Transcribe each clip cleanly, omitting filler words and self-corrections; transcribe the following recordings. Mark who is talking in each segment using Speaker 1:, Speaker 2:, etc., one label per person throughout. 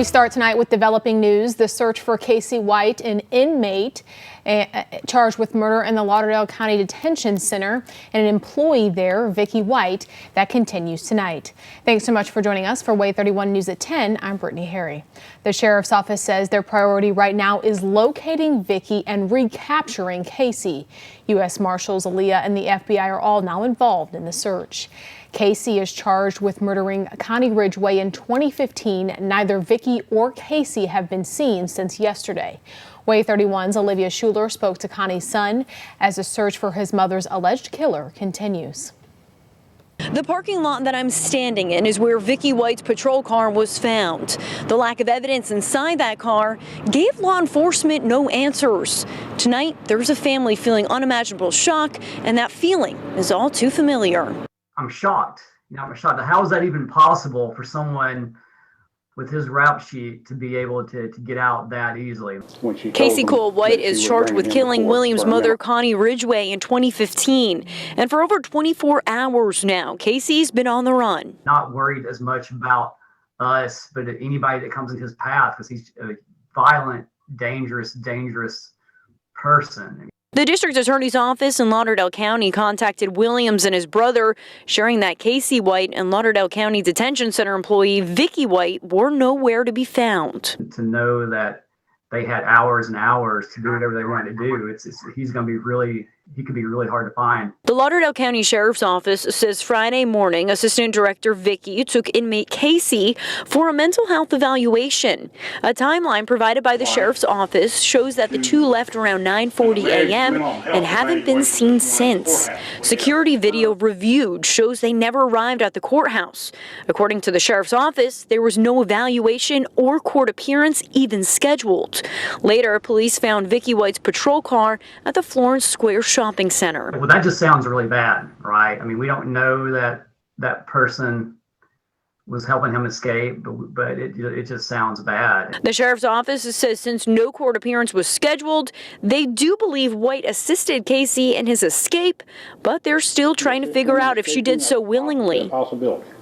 Speaker 1: We start tonight with developing news. The search for Casey White, an inmate charged with murder in the Lauderdale County Detention Center, and an employee there, Vicky White, that continues tonight. Thanks so much for joining us for WAY 31 News at 10. I'm Brittany Harry. The sheriff's office says their priority right now is locating Vicky and recapturing Casey. U.S. Marshals OLIVIA and the FBI are all now involved in the search. Casey is charged with murdering Connie Ridgeway in 2015. Neither Vicky or Casey have been seen since yesterday. WAY 31's Olivia Schuler spoke to Connie's son as the search for his mother's alleged killer continues.
Speaker 2: The parking lot that I'm standing in is where Vicky White's patrol car was found. The lack of evidence inside that car gave law enforcement no answers. Tonight, there's a family feeling unimaginable shock, and that feeling is all too familiar.
Speaker 3: I'm shocked. I'm shocked. How is that even possible for someone with his rap sheet to be able to get out that easily?
Speaker 2: Casey Cole White is charged with killing William's mother, Connie Ridgeway, in 2015. And for over 24 hours now, Casey's been on the run.
Speaker 3: Not worried as much about us, but anybody that comes in his path, because he's a violent, dangerous person.
Speaker 2: The district attorney's office in Lauderdale County contacted Williams and his brother, sharing that Casey White and Lauderdale County Detention Center employee Vicky White were nowhere to be found.
Speaker 3: To know that they had hours and hours to do whatever they wanted to do, he could be really hard to find.
Speaker 2: The Lauderdale County Sheriff's Office says Friday morning, Assistant Director Vicky took inmate Casey for a mental health evaluation. A timeline provided by the Sheriff's Office shows that the two left around 9:40 a.m. and haven't been seen since. Security video reviewed shows they never arrived at the courthouse. According to the Sheriff's Office, there was no evaluation or court appearance even scheduled. Later, police found Vicky White's patrol car at the Florence Square shopping center.
Speaker 3: Well, that just sounds really bad, right? I mean, we don't know that that person was helping him escape, but it just sounds bad.
Speaker 2: The sheriff's office says since no court appearance was scheduled, they do believe White assisted Casey in his escape, but they're still trying to figure out if she did so willingly.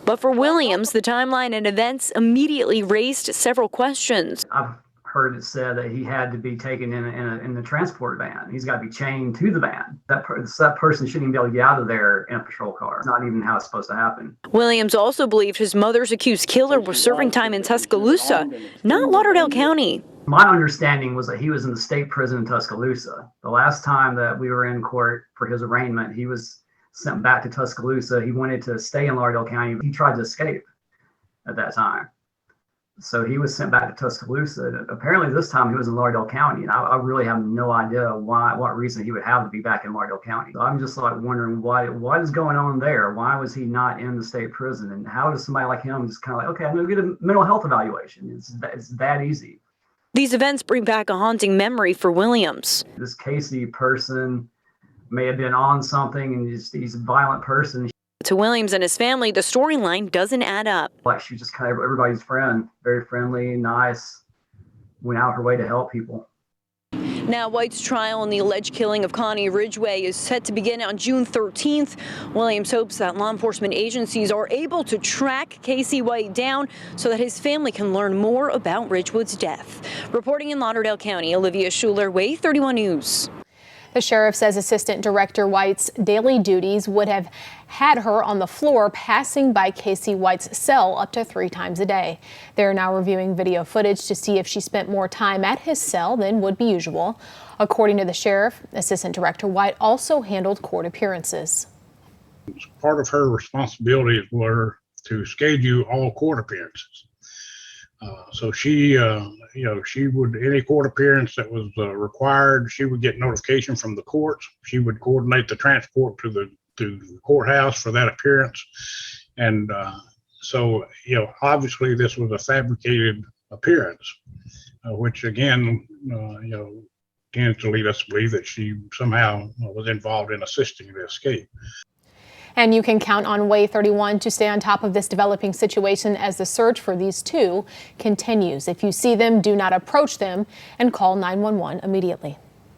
Speaker 2: But for Williams, the timeline and events immediately raised several questions.
Speaker 3: I've heard it said that he had to be taken in the transport van. He's got to be chained to the van. That person shouldn't even be able to get out of there in a patrol car. It's not even how it's supposed to happen.
Speaker 2: Williams also believed his mother's accused killer was serving time in Tuscaloosa, not Lauderdale County.
Speaker 3: My understanding was that he was in the state prison in Tuscaloosa. The last time that we were in court for his arraignment, he was sent back to Tuscaloosa. He wanted to stay in Lauderdale County. He tried to escape at that time. So he was sent back to Tuscaloosa. Apparently this time he was in Lauderdale County, and I really have no idea what reason he would have to be back in Lauderdale County. So I'm just like wondering what is going on there? Why was he not in the state prison? And how does somebody like him just kind of like, okay, I'm going to get a mental health evaluation? It's that easy.
Speaker 2: These events bring back a haunting memory for Williams.
Speaker 3: This Casey person may have been on something, and he's a violent person.
Speaker 2: To Williams and his family, the storyline doesn't add up.
Speaker 3: Like, she's just kind of everybody's friend, very friendly, nice, went out her way to help people.
Speaker 2: Now, White's trial in the alleged killing of Connie Ridgeway is set to begin on June 13th. Williams hopes that law enforcement agencies are able to track Casey White down so that his family can learn more about Ridgewood's death. Reporting in Lauderdale County, Olivia Schuler, WAY 31 News.
Speaker 1: The sheriff says Assistant Director White's daily duties would have had her on the floor passing by Casey White's cell up to 3 times a day. They're now reviewing video footage to see if she spent more time at his cell than would be usual. According to the sheriff, Assistant Director White also handled court appearances.
Speaker 4: Part of her responsibilities were to schedule all court appearances. So she would, any court appearance that was required, she would get notification from the courts. She would coordinate the transport to the courthouse for that appearance. And so, obviously this was a fabricated appearance, which again, tends to lead us to believe that she somehow was involved in assisting the escape.
Speaker 1: And you can count on WAY 31 to stay on top of this developing situation as the search for these two continues. If you see them, do not approach them and call 911 immediately.